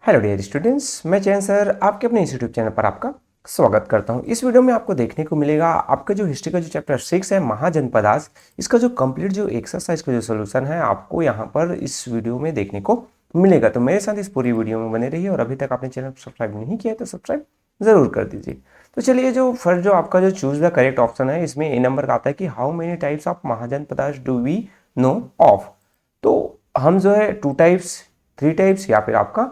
Hello dear students, मैं Jain sir आपके अपने यूट्यूब चैनल पर आपका स्वागत करता हूं। इस वीडियो में आपको देखने को मिलेगा आपका जो हिस्ट्री का जो चैप्टर 6 है महाजनपदास, इसका जो कंप्लीट जो एक्सरसाइज का जो सोल्यूशन है आपको यहां पर इस वीडियो में देखने को मिलेगा। तो मेरे साथ इस पूरी वीडियो में बने रहिए और अभी तक आपने चैनल को सब्सक्राइब नहीं किया है तो सब्सक्राइब जरूर कर दीजिए। तो चलिए, जो फर्स्ट जो आपका जो चूज द करेक्ट ऑप्शन है, इसमें ए नंबर का आता है कि how many types of mahajanapadas do we know of. तो हम जो है 2 टाइप्स, 3 टाइप्स या फिर आपका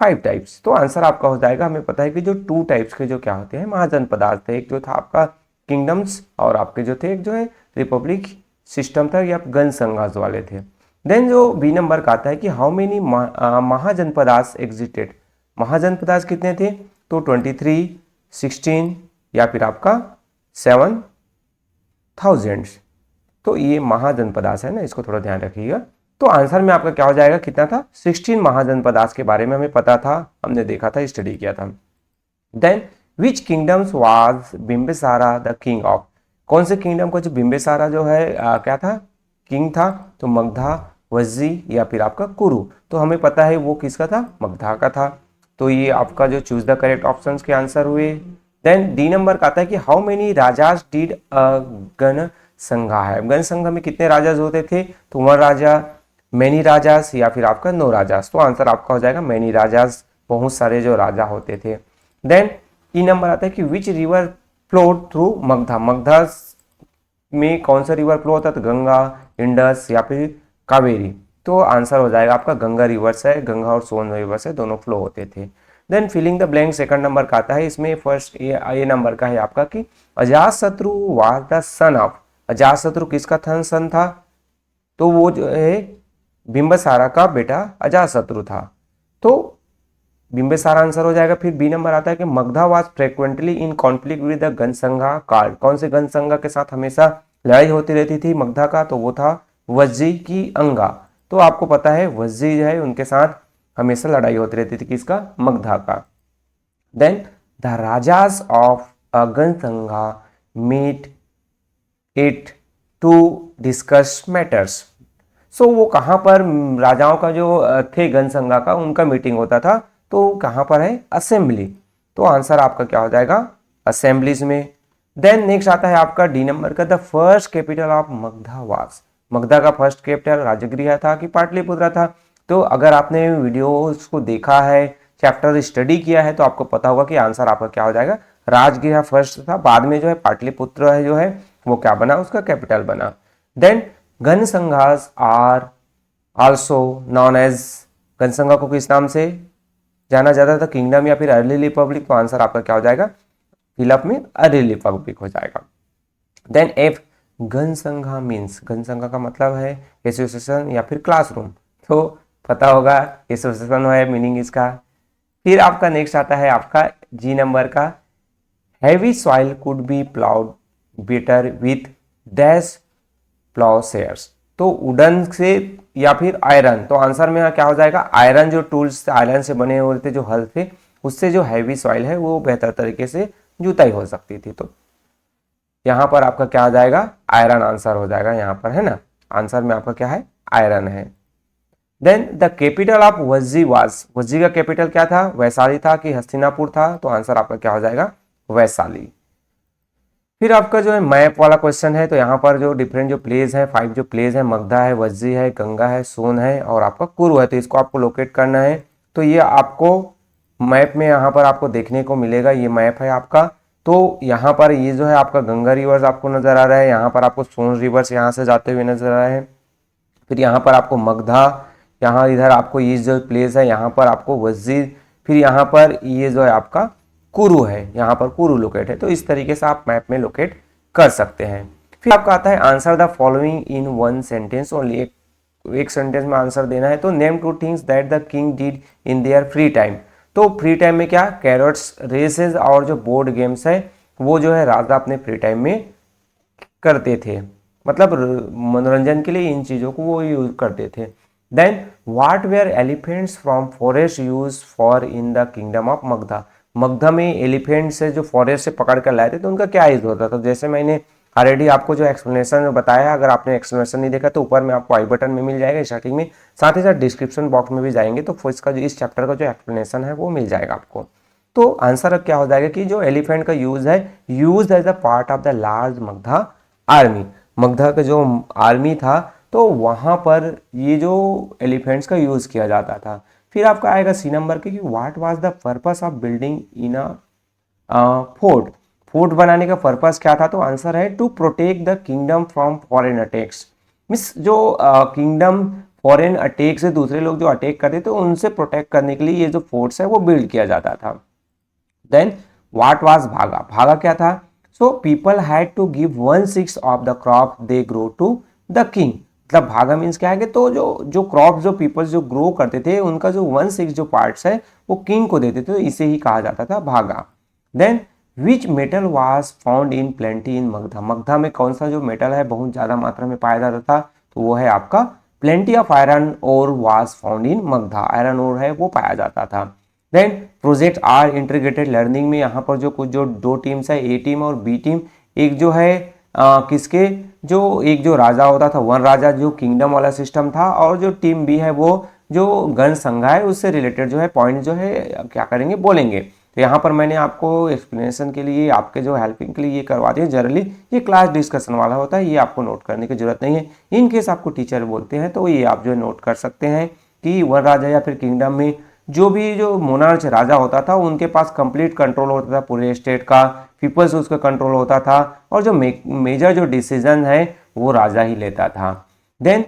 5 टाइप्स। तो आंसर आपका हो जाएगा, हमें पता है कि जो 2 टाइप्स के जो क्या होते हैं महाजन पदार्थ थे, एक जो था आपका किंगडम्स और आपके जो थे एक जो है रिपब्लिक सिस्टम था, या गण संघास वाले थे। देन जो बी नंबर का आता है कि how many mahajanapadas existed. Mahajanapadas कितने थे? तो 23, 16 या फिर आपका 7,000। तो ये महाजनपदास है ना, इसको थोड़ा ध्यान रखिएगा। तो आंसर में आपका क्या हो जाएगा, कितना था? 16 महाजनपदास के बारे में हमें पता था, हमने देखा था, स्टडी किया था। Then which kingdoms was Bimbisara the king of. कौन से किंगडम को जो बिंबिसारा जो है क्या था, किंग था? तो मगधा, वज्जी या फिर आपका कुरु। तो हमें पता है वो किसका था, मगधा का था। तो ये आपका जो चूज द करेक्ट ऑप्शन के आंसर हुए। देन डी नंबर का आता है कि हाउ मेनी राजाज डिड गण संघा है। गण संघ में कितने राजाज होते थे? तो 1 राजा, मैनी राजास या फिर आपका 9 राजास। तो आंसर आपका हो जाएगा मैनी राजास, बहुत सारे जो राजा होते थे। देन ई नंबर आता है कि which river flowed through Magadha. Magadha में कौन सा रिवर फ्लो होता है? तो गंगा, इंडस या फिर कावेरी। तो आंसर हो जाएगा आपका गंगा रिवर से, गंगा और सोन रिवर से दोनों फ्लो होते थे। Then filling the blank second number का आता है, इसमें फर्स्ट ये नंबर का है आपका कि Ajatashatru was the son of. Ajatashatru किसका सन था? तो वो जो है बिंबिसारा का बेटा अजातशत्रु था। तो बिंबिसारा आंसर हो जाएगा। फिर बी नंबर आता है कि Magadha was frequently in conflict with the ganasangha कार्ड। कौन से गणसंघा के साथ हमेशा लड़ाई होती रहती थी मगधा का? तो वो था वज्जी की अंगा। तो आपको पता है वज्जी जो है उनके साथ हमेशा लड़ाई होती रहती थी, किसका? मगधा का। Then the rajas of ganasangha meet it to discuss matters. So वो कहाँ पर राजाओं का जो थे गणसंघा का, उनका मीटिंग होता था। तो कहाँ पर है? असेंबली। तो आंसर आपका क्या हो जाएगा? असेंबलीज में। देन नेक्स्ट आता है आपका डी नंबर का, the first capital of Magadha was. Magadha का फर्स्ट कैपिटल राजगृह था कि पाटलिपुत्र था? तो अगर आपने वीडियोस को देखा है, चैप्टर स्टडी किया है, तो आपको पता होगा कि आंसर आपका क्या हो जाएगा, राजगृह फर्स्ट था, बाद में जो है पाटलिपुत्र है जो है वो क्या बना, उसका कैपिटल बना। Then ganasanghas are also known as. Ganasangha को किस नाम से जाना जाता था? किंगडम या फिर अर्ली रिपब्लिक। तो आंसर आपका क्या हो जाएगा, फिलअप में अर्ली रिपब्लिक हो जाएगा। देन एफ गणसंघा मीन्स, गणसंघा का मतलब है एसोसिएशन या फिर क्लासरूम। तो पता होगा एसोसिएशन है मीनिंग इसका। फिर आपका नेक्स्ट आता है आपका जी नंबर का, heavy soil could be ploughed better with dash ploughshares. तो वुडन से या फिर आयरन। तो आंसर में यहाँ क्या हो जाएगा, आयरन जो टूल्स आयरन से बने हुए थे, जो हल थे, उससे जो हैवी सॉइल है वो बेहतर तरीके से जुताई हो सकती थी। तो यहाँ पर आपका क्या आ जाएगा, आयरन आंसर हो जाएगा यहाँ पर, है ना। आंसर में आपका क्या है, आयरन है। Then the capital of Vajji was. Vajji का कैपिटल क्या था? वैशाली था कि हस्तिनापुर था? तो आंसर आपका क्या हो जाएगा, वैशाली। फिर आपका जो है मैप वाला क्वेश्चन है। तो यहाँ पर जो डिफरेंट जो प्लेस है, 5 जो प्लेस है, मगधा है, वज्जी है, गंगा है, सोन है और आपका कुरु है। तो इसको आपको लोकेट करना है। तो ये आपको मैप में यहाँ पर आपको देखने को मिलेगा, ये मैप है आपका। तो यहाँ पर ये जो है आपका गंगा रिवर्स आपको नजर आ रहा है, यहाँ पर आपको सोन रिवर्स यहाँ से जाते हुए नजर आ रहा है। फिर यहाँ पर आपको मगधा, यहाँ इधर आपको ये जो प्लेस है, यहाँ पर आपको वज्जी, फिर यहाँ पर ये जो है आपका कुरु है, यहाँ पर कुरु लोकेट है। तो इस तरीके से आप मैप में लोकेट कर सकते हैं। फिर आपका आता है answer the following in 1 sentence only. एक सेंटेंस में आंसर देना है। तो name 2 things that the king did in their free time. तो फ्री टाइम में क्या, कैरट्स, रेसेस और जो बोर्ड गेम्स है वो जो है राजा अपने फ्री टाइम में करते थे, मतलब मनोरंजन के लिए इन चीज़ों को वो यूज करते थे। Then what were elephants from forest use for in the kingdom of Magadha. Magadha में एलिफेंट से जो फॉरेस्ट से पकड़ कर लाए थे तो उनका क्या यूज होता था? जैसे मैंने ऑलरेडी आपको जो एक्सप्लेनेशन बताया, अगर आपने एक्सप्लेनेशन नहीं देखा तो ऊपर में आपको आई बटन में मिल जाएगा स्टार्टिंग में, साथ ही साथ डिस्क्रिप्शन बॉक्स में भी जाएंगे तो इसका जो इस चैप्टर का जो एक्सप्लेनेशन है वो मिल जाएगा आपको। तो आंसर अब क्या हो जाएगा कि जो एलिफेंट का यूज है, use as a part of the large Magadha army, Magadha का जो आर्मी था तो वहां पर ये जो एलिफेंट्स का यूज किया जाता था। फिर आपका आएगा सी नंबर के कि what was the purpose of building in a fort, fort बनाने का पर्पस क्या था, तो आंसर है to protect the kingdom from foreign attacks. Means जो किंगडम फॉरेन अटैक से दूसरे लोग जो अटैक करते थे उनसे प्रोटेक्ट करने के लिए ये जो फोर्ट्स है वो बिल्ड किया जाता था। देन व्हाट वाज भागा, भागा क्या था, so people had to give 1/6 of the crop they grow to the king. मतलब भागा मीन्स क्या है कि तो जो क्रॉप जो पीपल्स जो ग्रो करते थे उनका जो 1/6 जो पार्ट्स है वो किंग को देते थे, तो इसे ही कहा जाता था भागा। Then which metal was found in plenty in Magadha, Magadha में कौन सा जो मेटल है बहुत ज्यादा मात्रा में पाया जाता था, तो वो है आपका plenty of iron ore was found in Magadha, iron ore है वो पाया जाता था। Then project are integrated learning में यहाँ पर जो कुछ जो दो टीम्स है, ए टीम और बी टीम, एक जो है किसके, जो एक जो राजा होता था वन राजा जो किंगडम वाला सिस्टम था, और जो टीम बी है वो जो गण संघ है उससे रिलेटेड जो है पॉइंट जो है क्या करेंगे बोलेंगे। तो यहाँ पर मैंने आपको एक्सप्लेनेशन के लिए आपके जो हेल्पिंग के लिए ये करवा दिया, जनरली ये क्लास डिस्कशन वाला होता है, ये आपको नोट करने की जरूरत नहीं है। इन केस आपको टीचर बोलते हैं तो ये आप जो है नोट कर सकते हैं कि वन राजा या फिर किंगडम में जो भी जो मोनार्च राजा होता था उनके पास कंप्लीट कंट्रोल होता था पूरे स्टेट का, पीपल्स उसका कंट्रोल होता था, और जो मेजर जो डिसीजन है वो राजा ही लेता था। देन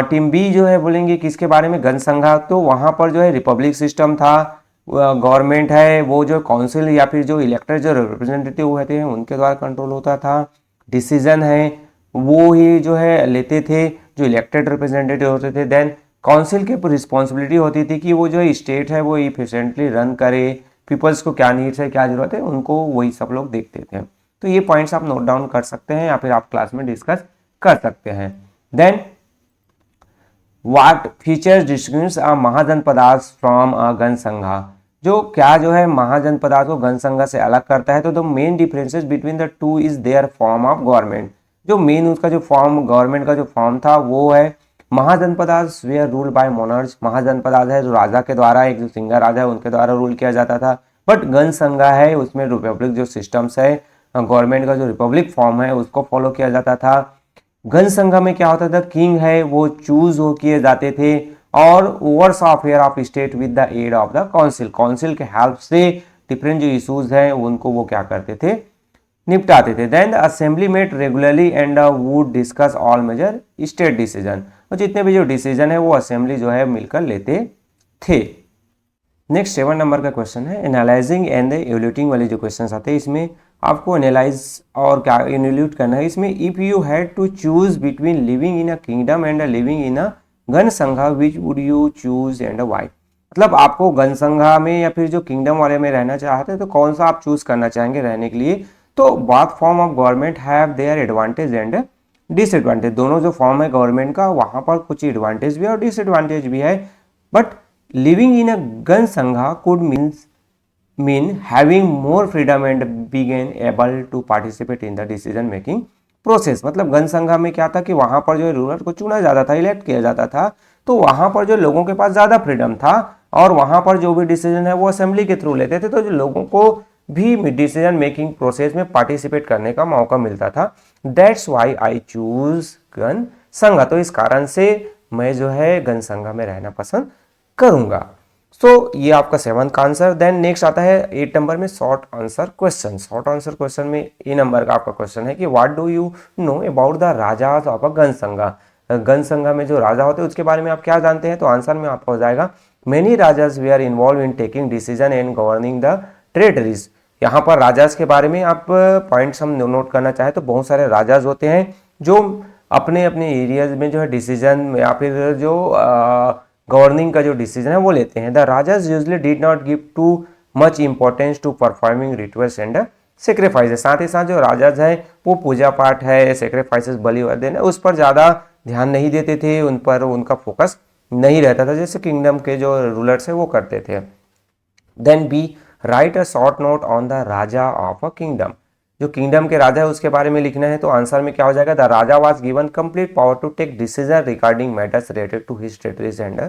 टीम बी जो है बोलेंगे किसके बारे में, जनसंघ, तो वहां पर जो है रिपब्लिक सिस्टम था, गवर्नमेंट है वो जो काउंसिल या फिर जो इलेक्टेड जो रिप्रेजेंटेटिव होते हैं उनके द्वारा कंट्रोल होता था। डिसीजन है वो ही जो है लेते थे जो इलेक्टेड रिप्रेजेंटेटिव होते थे। देन काउंसिल की रिस्पॉन्सिबिलिटी होती थी कि वो जो स्टेट है वो इफिशिएंटली रन करे, पीपल्स को क्या नीड्स है क्या जरूरत है उनको वही सब लोग देखते थे। तो ये पॉइंट्स आप नोट डाउन कर सकते हैं या फिर आप क्लास में डिस्कस कर सकते हैं। Then what features distinguish a mahajanapadas from a ganasangha, जो क्या जो है महाजनपदास को गणसंघा से अलग करता है, तो the main differences between the two is there form of government, जो मेन उसका जो फॉर्म गवर्नमेंट का जो फॉर्म था वो है mahajanapadas were rule by monarchs, mahajanapadas है जो राजा के द्वारा, एक जो सिंगर राजा है उनके द्वारा रूल किया जाता था। बट गणसंघा है उसमें रिपब्लिक जो सिस्टम्स है, गवर्नमेंट का जो रिपब्लिक फॉर्म है उसको फॉलो किया जाता था। गणसंघ में क्या होता था, किंग है वो चूज हो किए जाते थे, और oversaw affair of state with the aid of the council, council के हेल्प से डिफरेंट जो इश्यूज हैं उनको वो क्या करते थे, निपटाते थे। Then the assembly met regularly and would discuss all major state decision, और जितने भी जो डिसीजन है वो असेंबली जो है मिलकर लेते थे। नेक्स्ट 7 नंबर का क्वेश्चन है एनालाइजिंग एंड इवल्यूटिंग वाले जो क्वेश्चन आते हैं इसमें आपको एनालाइज और क्या इवल्यूट करना है। इसमें if you had to choose between living in a kingdom and living in a ganasangha which would you choose and why, मतलब आपको गणसंघा में या फिर जो किंगडम वाले में रहना चाहते हैं तो कौन सा आप चूज करना चाहेंगे रहने के लिए। तो both form of government have their advantage and disadvantage, दोनों जो फॉर्म है गवर्नमेंट का वहां पर कुछ एडवांटेज भी है और डिसएडवांटेज भी है। But living in a ganasangha could mean having more freedom and being able to participate in the decision making process, मतलब गणसंघा में क्या था कि वहां पर जो रूलर को चुना जाता था, इलेक्ट किया जाता था, तो वहां पर जो लोगों के पास ज्यादा फ्रीडम था और वहां पर जो भी डिसीजन है वो असेंबली के थ्रू लेते थे, तो जो लोगों को भी डिसीजन मेकिंग प्रोसेस में पार्टिसिपेट करने का मौका मिलता था। दैट्स वाई आई चूज गणसंघा, तो इस कारण से मैं जो है गणसंघा में रहना पसंद करूंगा। सो ये आपका 7th का आंसर। देन नेक्स्ट आता है 8 नंबर में short answer question. Short answer question में ए नंबर का आपका क्वेश्चन है कि what do you know about the rajas of a ganasangha, ganasangha में जो राजा होते हैं उसके बारे में आप क्या जानते हैं, तो आंसर में आपका हो जाएगा many rajas they are involve in taking decision and governing the territories. यहाँ पर राजाज के बारे में आप पॉइंट्स हम नोट करना चाहें तो बहुत सारे राजाज होते हैं जो अपने अपने एरियाज में जो है डिसीजन या फिर जो गवर्निंग का जो डिसीजन है वो लेते हैं। The rajas usually did not give too much importance to performing rituals and sacrifices, साथ ही साथ जो राजाज है वो पूजा पाठ है, सेक्रीफाइसेस, बलि देना उस पर ज़्यादा ध्यान नहीं देते थे, उन पर उनका फोकस नहीं रहता था जैसे किंगडम के जो रूलर्स है वो करते थे। Then be write a short note on the raja of a kingdom, जो किंगडम के राजा है उसके बारे में लिखना है, तो आंसर में क्या हो जाएगा, the raja was given complete power to take decision regarding matters related to his territories and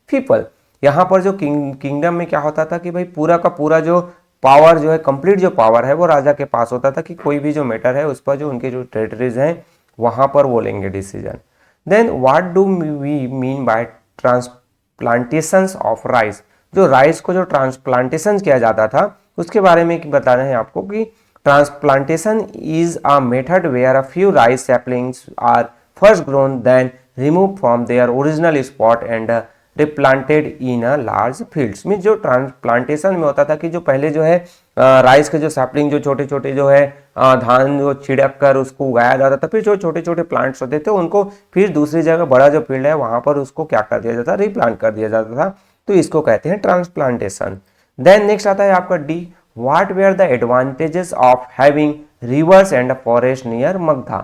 people. यहाँ पर जो किंगडम में क्या होता था कि भाई पूरा का पूरा जो पावर जो है, कंप्लीट जो पावर है वो राजा के पास होता था कि कोई भी जो मैटर है उस पर जो उनके जो टेरिटरीज हैं वहां पर वो लेंगे decision. Then what do we mean by transplantations of rice, जो राइस को जो ट्रांसप्लांटेशन किया जाता था उसके बारे में बताना है आपको कि transplantation is a method where a few rice saplings are first grown then remove from their original spot and replanted in a large fields. Mean जो ट्रांसप्लांटेशन में होता था कि जो पहले जो है राइस के जो सैपलिंग जो छोटे छोटे जो है धान जो छिड़क कर उसको उगाया जाता था, फिर जो छोटे छोटे प्लांट्स होते थे उनको फिर दूसरी जगह बड़ा जो फील्ड है वहां पर उसको क्या कर दिया जाता, रिप्लांट कर दिया जाता था, तो इसको कहते हैं ट्रांसप्लांटेशन। देन नेक्स्ट आता है आपका D, what were the advantages of having rivers and forest near Magadha.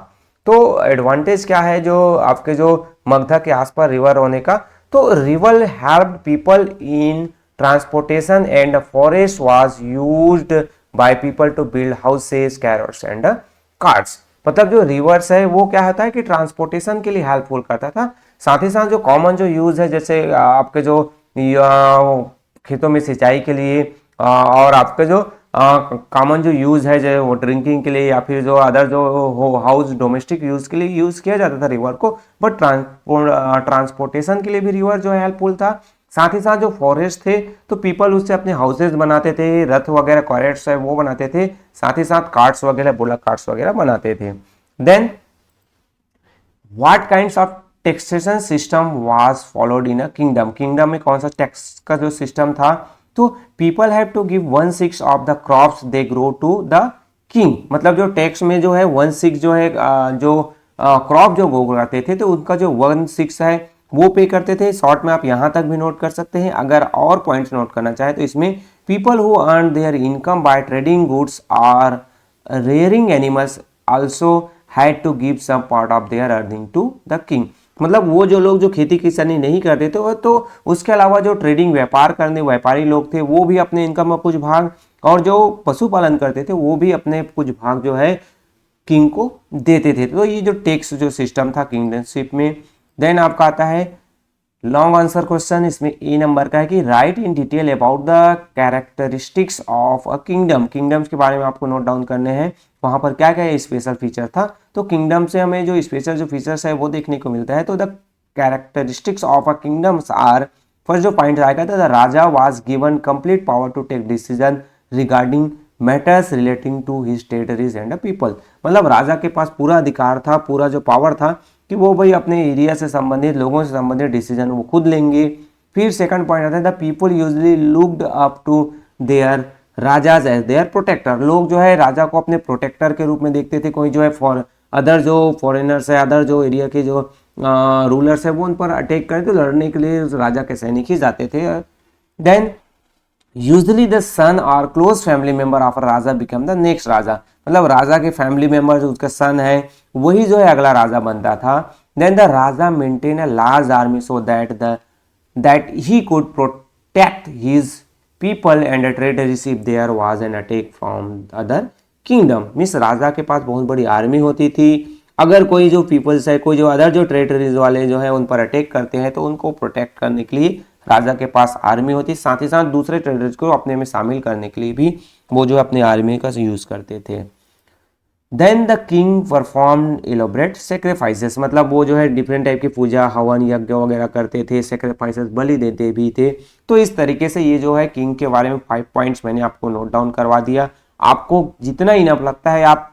तो एडवांटेज क्या है जो आपके जो मगधा के आसपास रिवर होने का, तो river help people in transportation and forest was used by people to build houses chariots and carts. मतलब जो रिवर्स है वो क्या होता है कि ट्रांसपोर्टेशन के लिए हेल्पफुल करता था, साथ ही साथ जो कॉमन जो यूज है जैसे आपके जो खेतों में सिंचाई के लिए और आपके जो कॉमन जो यूज है जो ड्रिंकिंग के लिए या फिर जो अदर जो हाउस डोमेस्टिक यूज के लिए यूज किया जाता था रिवर को, बट ट्रांसपोर्टेशन के लिए भी रिवर जो है हेल्पफुल था। साथ ही साथ जो फॉरेस्ट थे तो पीपल उससे अपने हाउसेज बनाते थे, रथ वगैरह कॉरेट्स है वो बनाते थे, साथ ही साथ कार्ट्स वगैरह बुलक कार्ट्स वगैरह बनाते थे। Then what kinds of taxation system was followed in a kingdom, kingdom में कौन सा टैक्स का जो सिस्टम था, तो people have to give 1/6 of the crops they grow to the king. मतलब जो टैक्स में जो है 1/6 जो है जो क्रॉप जो ग्रो करते थे तो उनका जो 1/6 है वो पे करते थे। शॉर्ट में आप यहां तक भी नोट कर सकते हैं। अगर और पॉइंट्स नोट करना चाहे तो इसमें people who earn their income by trading goods और rearing animals also had to give some part of their earning to the king. मतलब वो जो लोग जो खेती किसानी नहीं करते थे तो उसके अलावा जो ट्रेडिंग व्यापार करने व्यापारी लोग थे वो भी अपने इनकम में कुछ भाग, और जो पशुपालन करते थे वो भी अपने कुछ भाग जो है किंग को देते थे। तो ये जो टैक्स जो सिस्टम था किंगडमशिप में। देन आपका आता है लॉन्ग आंसर क्वेश्चन, इसमें ए नंबर का है कि right in detail about the characteristics of a kingdom. Kingdoms के बारे में आपको नोट डाउन करने हैं, वहां पर क्या क्या स्पेशल फीचर था। तो किंगडम से हमें जो स्पेशल जो फीचर्स है वो देखने को मिलता है। तो the characteristics of a kingdoms are, first जो पॉइंट आएगा था the raja was given complete power to take decision regarding matters relating to his territories and people. मतलब राजा के पास पूरा अधिकार था, पूरा जो पावर था कि वो भाई अपने एरिया से संबंधित लोगों से संबंधित डिसीजन वो खुद लेंगे। फिर सेकंड पॉइंट आता है the people usually looked up to their rajas as their protector. लोग जो है राजा को अपने प्रोटेक्टर के रूप में देखते थे। कोई जो है अदर जो फॉरेनर्स है, अदर जो एरिया के जो रूलर्स है वो उन पर अटैक करें तो लड़ने के लिए राजा के सैनिक ही जाते थे। देन यूजुअली द सन और close family member of raja become the next raja. मतलब राजा के फैमिली मेंबर जो उसका सन है वही जो है अगला राजा बनता था। Then the raja maintain a large army so that he could protect his people and territories if there was an attack from other kingdom. Means राजा के पास बहुत बड़ी आर्मी होती थी, अगर कोई जो पीपल्स है, कोई जो अदर जो टेरिटरीज वाले जो है उन पर अटैक करते हैं तो उनको प्रोटेक्ट करने के लिए राजा के पास आर्मी होती, साथ ही साथ दूसरे ट्रेडर्स को अपने में शामिल करने के लिए भी वो जो अपनी आर्मी का यूज करते थे। Then the king perform elaborate sacrifices. मतलब वो जो है डिफरेंट टाइप की पूजा हवन यज्ञ वगैरह करते थे, सेक्रीफाइसेस बलि देते भी थे। तो इस तरीके से ये जो है किंग के बारे में 5 पॉइंट्स मैंने आपको नोट डाउन करवा दिया। आपको जितना इनफ लगता है आप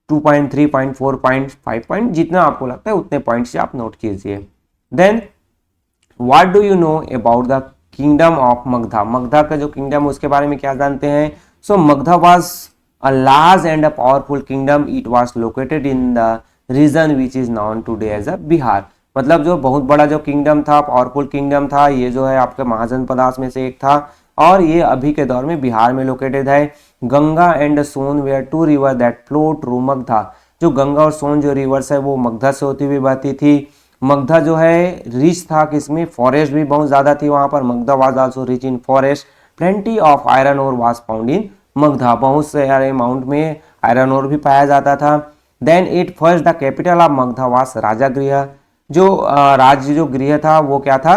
2.3 पॉइंट 4 पॉइंट 5 पॉइंट जितना आपको लगता है उतने पॉइंट से आप नोट कीजिए। Then what do you know about the kingdom of Magadha. Magadha का जो किंगडम उसके बारे में क्या जानते हैं। So Magadha was a large and a powerful kingdom. It was located in the region which is known today as a Bihar. मतलब जो बहुत बड़ा जो किंगडम था, पावरफुल किंगडम था, ये जो है आपके महाजनपदास में से एक था और ये अभी के दौर में बिहार में लोकेटेड है। Ganga and Son were two river that flow through Magadha. जो गंगा और सोन जो रिवर्स है वो मगधा से होती हुई बहती थी। मगधा जो है रिच था किसमें, फॉरेस्ट भी बहुत ज्यादा थी वहां पर। Magadha was also rich in forest. Plenty of iron ore was found in Magadha. बहुत से अमाउंट में आयरन ओर भी पाया जाता था। Then at first the capital of Magadha was Rajagriha, जो राज्य जो गृह था वो क्या था,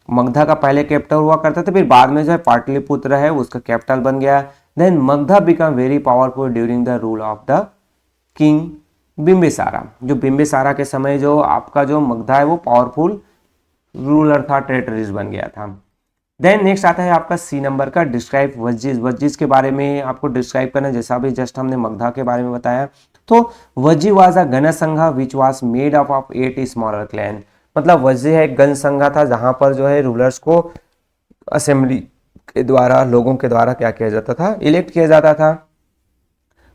मगधा का पहले कैपिटल हुआ करता था, फिर बाद में जो है पाटलिपुत्र है उसका कैपिटल बन गया। Then Magadha become very powerful during the rule of the king Bimbisara, जो बिंबिसारा के समय जो आपका जो मगधा है वो पावरफुल रूलर था, टेरिटरीज बन गया था। देन नेक्स्ट आता है आपका सी नंबर का डिस्क्राइब वज्जिज। वज्जिज के बारे में आपको डिस्क्राइब करना, जैसा अभी जस्ट हमने मगधा के बारे में बताया। तो वज्जी वाज अ गण संघ which was made up of 8 smaller clan, मतलब वज्जी है एक गण संघ था जहां पर जो है रूलर्स को असेंबली के द्वारा, लोगों के द्वारा क्या किया जाता था, इलेक्ट किया जाता था।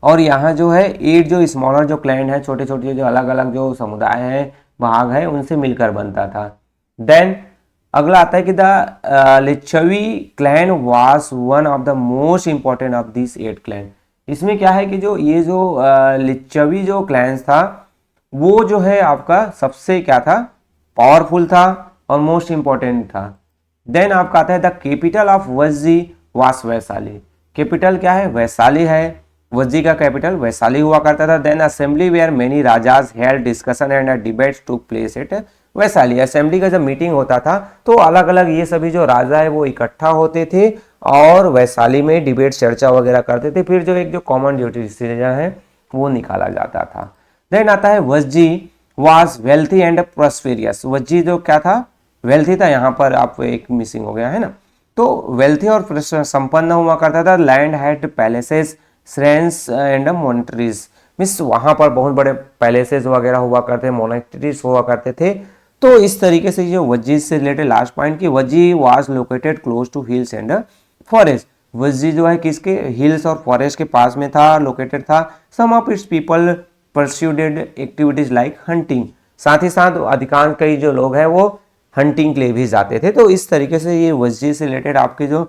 और यहाँ जो है 8 जो स्मॉलर जो क्लैन है, छोटे छोटे जो अलग अलग जो समुदाय है, भाग है, उनसे मिलकर बनता था। देन अगला आता है कि the Lichchhavi clan was one of the most important of this 8 clan. इसमें क्या है कि जो ये जो लिच्छवी जो क्लैंस था वो जो है आपका सबसे क्या था, पावरफुल था और मोस्ट इंपॉर्टेंट था। देन आपका आता है द कैपिटल ऑफ वज्जी वास वैशाली। कैपिटल क्या है, वैशाली है, वज्जी का कैपिटल वैशाली हुआ करता था। Then assembly where many rajas held discussion and debates took place at Vaishali. Assembly का जब मीटिंग होता था तो अलग अलग ये सभी जो राजा है वो इकट्ठा होते थे और वैशाली में डिबेट चर्चा वगैरह करते थे, फिर जो एक जो कॉमन डिसीजन है वो निकाला जाता था। देन आता है Vajji was wealthy and prosperous. Vajji जो क्या था, वेल्थी था, यहाँ पर आपको एक मिसिंग हो गया है ना, तो वेल्थी और संपन्न हुआ करता था। Land had palaces shrines and monasteries, means वहां पर बहुत बड़े पैलेसेस वगैरह हुआ करते, मोनेटरीज हुआ करते थे। तो इस तरीके से जो वज्जी से रिलेटेड लास्ट पॉइंट की Vajji was located close to hills and forest. Vajji जो है किसके, हिल्स और फॉरेस्ट के पास में था, लोकेटेड था। Some of its people pursued activities like hunting, साथ ही साथ अधिकांश कई जो लोग हैं वो हंटिंग के लिए भी जाते थे। तो इस तरीके से ये वज्जी से रिलेटेड आपके जो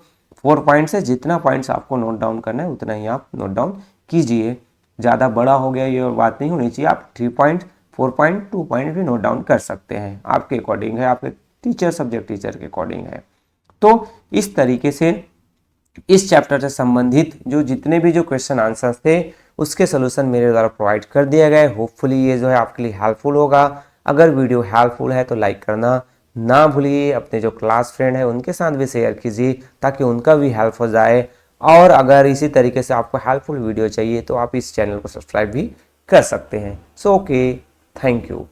4 पॉइंट्स है, जितना पॉइंट्स आपको नोट डाउन करना है उतना ही आप नोट डाउन कीजिए। ज़्यादा बड़ा हो गया ये और बात नहीं होनी चाहिए, आप 3 पॉइंट 4 पॉइंट 2 पॉइंट भी नोट डाउन कर सकते हैं, आपके अकॉर्डिंग है, आपके टीचर सब्जेक्ट टीचर के अकॉर्डिंग है। तो इस तरीके से इस चैप्टर से संबंधित जो जितने भी जो क्वेश्चन आंसर्स थे उसके सोल्यूशन मेरे द्वारा प्रोवाइड कर दिया गया है। होपफुली ये जो है आपके लिए हेल्पफुल होगा। अगर वीडियो हेल्पफुल है तो लाइक करना ना भूलिए, अपने जो क्लास फ्रेंड है उनके साथ भी शेयर कीजिए ताकि उनका भी हेल्प हो जाए। और अगर इसी तरीके से आपको हेल्पफुल वीडियो चाहिए तो आप इस चैनल को सब्सक्राइब भी कर सकते हैं। So okay, thank you.